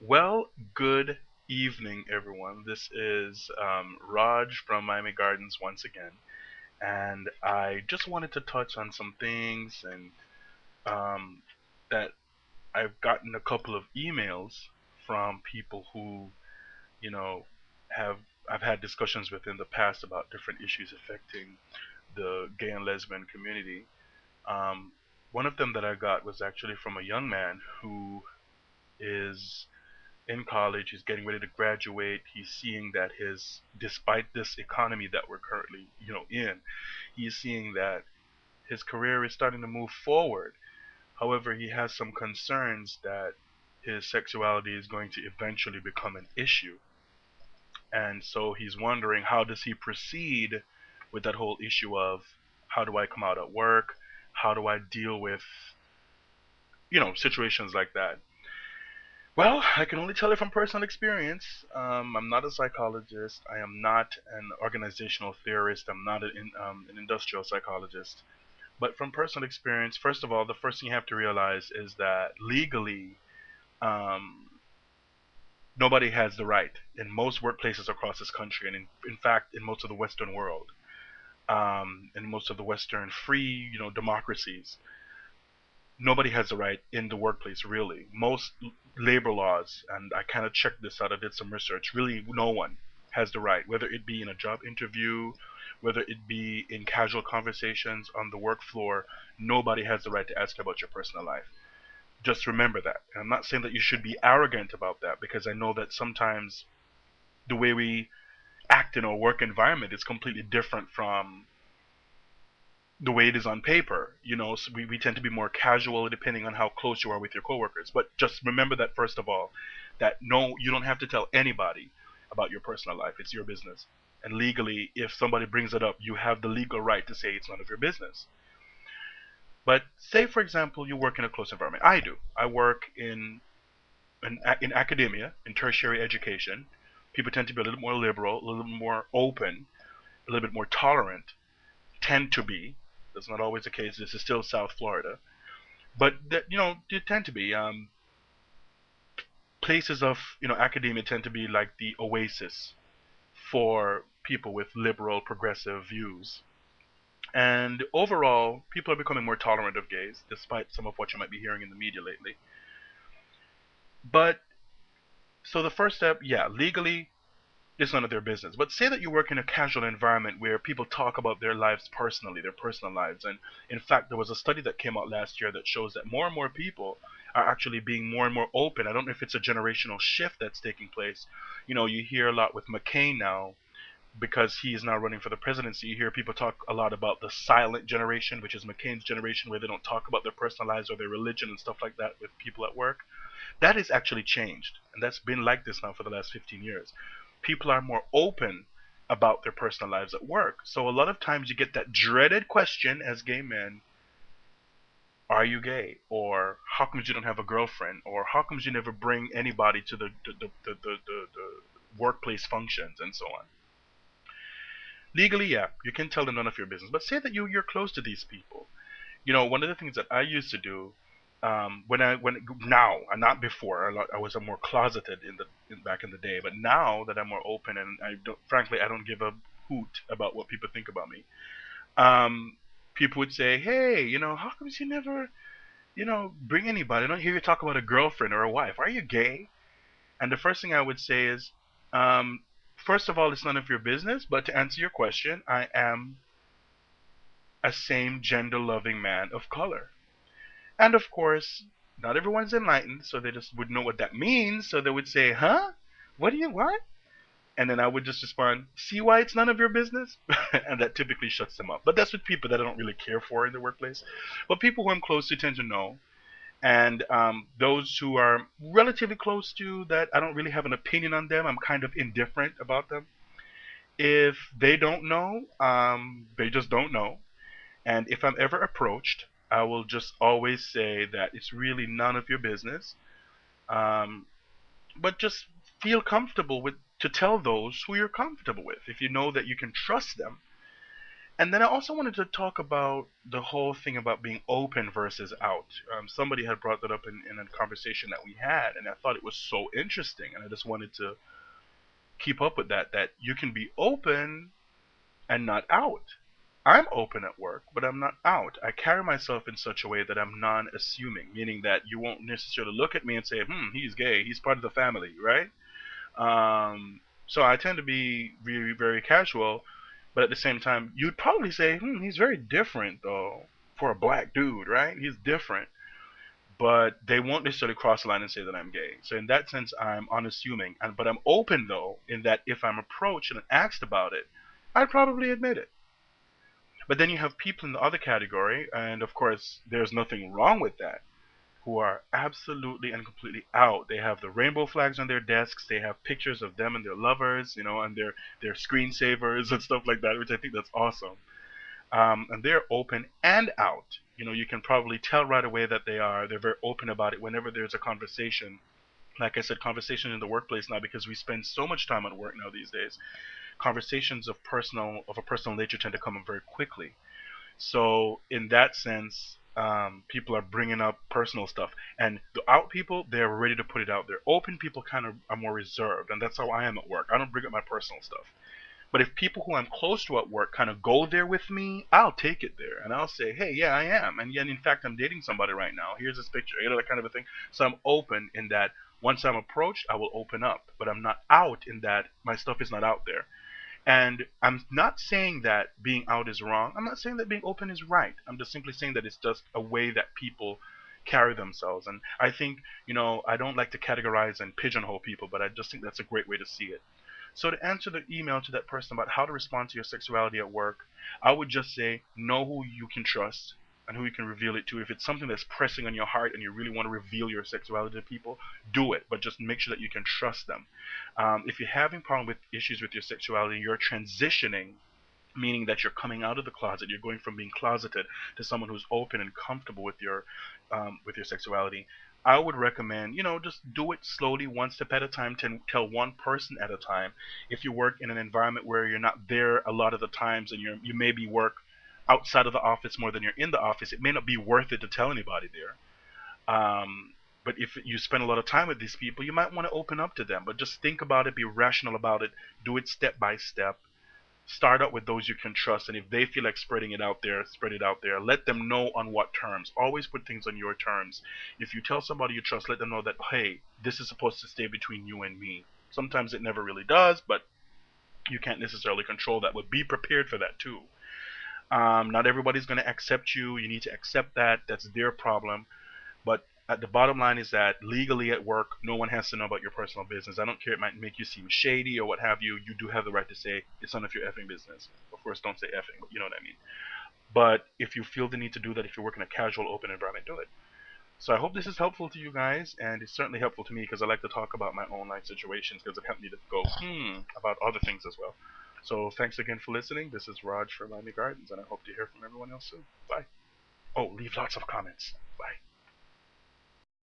Well, good evening, everyone. This is Raj from Miami Gardens once again, and I just wanted to touch on some things and um, that I've gotten a couple of emails from people who, you know, have I've had discussions with in the past about different issues affecting the gay and lesbian community. Um, One of them that I got was actually from a young man who is in college. He's getting ready to graduate. He's seeing that despite this economy that we're currently, in, he's seeing that his career is starting to move forward. However, he has some concerns that his sexuality is going to eventually become an issue. And so he's wondering, how does he proceed with that whole issue of how do I come out at work? How do I deal with, situations like that? Well, I can only tell you from personal experience. I'm not a psychologist. I am not an organizational theorist. I'm not an industrial psychologist. But from personal experience, first of all, the first thing you have to realize is that legally, um, nobody has the right in most workplaces across this country, and in fact, in most of the Western world, in most of the Western free, democracies, nobody has the right in the workplace, really. Most labor laws, and I kind of checked this out, I did some research, really no one has the right, whether it be in a job interview, whether it be in casual conversations on the work floor, nobody has the right to ask you about your personal life. Just remember that. And I'm not saying that you should be arrogant about that, because I know that sometimes the way we act in our work environment is completely different from the way it is on paper. So we tend to be more casual depending on how close you are with your coworkers. But just remember that, first of all, that no, you don't have to tell anybody about your personal life. It's your business. And legally, if somebody brings it up, you have the legal right to say it's none of your business. But say, for example, you work in a close environment. I do. I work in academia, in tertiary education. People tend to be a little more liberal, a little more open, a little bit more tolerant, tend to be. That's not always the case. This is still South Florida, but they tend to be. Places of academia tend to be like the oasis for people with liberal, progressive views. And overall, people are becoming more tolerant of gays, despite some of what you might be hearing in the media lately. But so the first step, yeah, legally, it's none of their business. But say that you work in a casual environment where people talk about their lives personally, their personal lives. And in fact, there was a study that came out last year that shows that more and more people are actually being more and more open. I don't know if it's a generational shift that's taking place. You hear a lot with McCain now, because he is now running for the presidency. You hear people talk a lot about the silent generation, which is McCain's generation, where they don't talk about their personal lives or their religion and stuff like that with people at work. That has actually changed, and that's been like this now for the last 15 years. People are more open about their personal lives at work. So a lot of times you get that dreaded question as gay men: are you gay? Or how comes you don't have a girlfriend? Or how comes you never bring anybody to the workplace functions and so on? Legally, yeah, you can tell them none of your business. But say that you're close to these people. One of the things that I used to do, when now and not before, I was a more closeted back in the day, but now that I'm more open, and frankly, I don't give a hoot about what people think about me. Um, People would say, "Hey, how come you never, bring anybody? I don't hear you talk about a girlfriend or a wife. Are you gay?" And the first thing I would say is, um, first of all, it's none of your business. But to answer your question, I am a same gender loving man of color. And of course, not everyone's enlightened, so they just would know what that means. So they would say, "Huh? What?" And then I would just respond, "See why it's none of your business?" And that typically shuts them up. But that's with people that I don't really care for in the workplace. But people who I'm close to tend to know. And those who are relatively close to that, I don't really have an opinion on them. I'm kind of indifferent about them. If they don't know, they just don't know. And if I'm ever approached, I will just always say that it's really none of your business. Um, but just feel comfortable with to tell those who you're comfortable with. If you know that you can trust them, And then I also wanted to talk about the whole thing about being open versus out. Somebody had brought that up in a conversation that we had, and I thought it was so interesting, and I just wanted to keep up with that. That you can be open and not out. I'm open at work, but I'm not out. I carry myself in such a way that I'm non-assuming, meaning that you won't necessarily look at me and say, he's gay, he's part of the family, right? So I tend to be very, very casual, but at the same time, you'd probably say, he's very different, though, for a black dude, right? He's different. But they won't necessarily cross the line and say that I'm gay. So in that sense, I'm unassuming. But I'm open, though, in that if I'm approached and asked about it, I'd probably admit it. But then you have people in the other category, and of course, there's nothing wrong with that, who are absolutely and completely out. They have the rainbow flags on their desks. They have pictures of them and their lovers, and their screensavers and stuff like that, which I think that's awesome. And they're open and out. You can probably tell right away that they're very open about it whenever there's a conversation. Like I said, conversation in the workplace now, because we spend so much time at work now these days. Conversations of a personal nature tend to come up very quickly. So in that sense, people are bringing up personal stuff, and the out people, they're ready to put it out there. Open people kind of are more reserved, and that's how I am at work. I don't bring up my personal stuff. But if people who I'm close to at work kind of go there with me, I'll take it there, and I'll say, hey, yeah, I am, and in fact, I'm dating somebody right now. Here's this picture, that kind of a thing. So I'm open in that. Once I'm approached, I will open up, but I'm not out in that my stuff is not out there. And I'm not saying that being out is wrong. I'm not saying that being open is right. I'm just simply saying that it's just a way that people carry themselves. And I think, I don't like to categorize and pigeonhole people, but I just think that's a great way to see it. So to answer the email to that person about how to respond to your sexuality at work, I would just say know who you can trust and who you can reveal it to. If it's something that's pressing on your heart and you really want to reveal your sexuality to people, do it, but just make sure that you can trust them. If you're having problem with issues with your sexuality, you're transitioning, meaning that you're coming out of the closet, you're going from being closeted to someone who's open and comfortable with your sexuality. I would recommend, just do it slowly, one step at a time, to tell one person at a time. If you work in an environment where you're not there a lot of the times, and you maybe work outside of the office more than you're in the office, it may not be worth it to tell anybody there. But if you spend a lot of time with these people, you might want to open up to them. But just think about it, be rational about it, do it step by step. Start out with those you can trust, and if they feel like spreading it out there, spread it out there. Let them know on what terms. Always put things on your terms. If you tell somebody you trust, let them know that, hey, this is supposed to stay between you and me. Sometimes it never really does, but you can't necessarily control that. But be prepared for that too. Not everybody's going to accept you. You need to accept that. That's their problem. But at the bottom line is that legally at work, no one has to know about your personal business. I don't care, it might make you seem shady or what have you. You do have the right to say it's none of your effing business. Of course, don't say effing, but you know what I mean. But if you feel the need to do that, if you work in a casual, open environment, do it. So I hope this is helpful to you guys, and it's certainly helpful to me because I like to talk about my own life situations because it helped me to go about other things as well. So thanks again for listening. This is Raj for Miami Gardens, and I hope to hear from everyone else soon. Bye. Oh, leave lots of comments. Bye.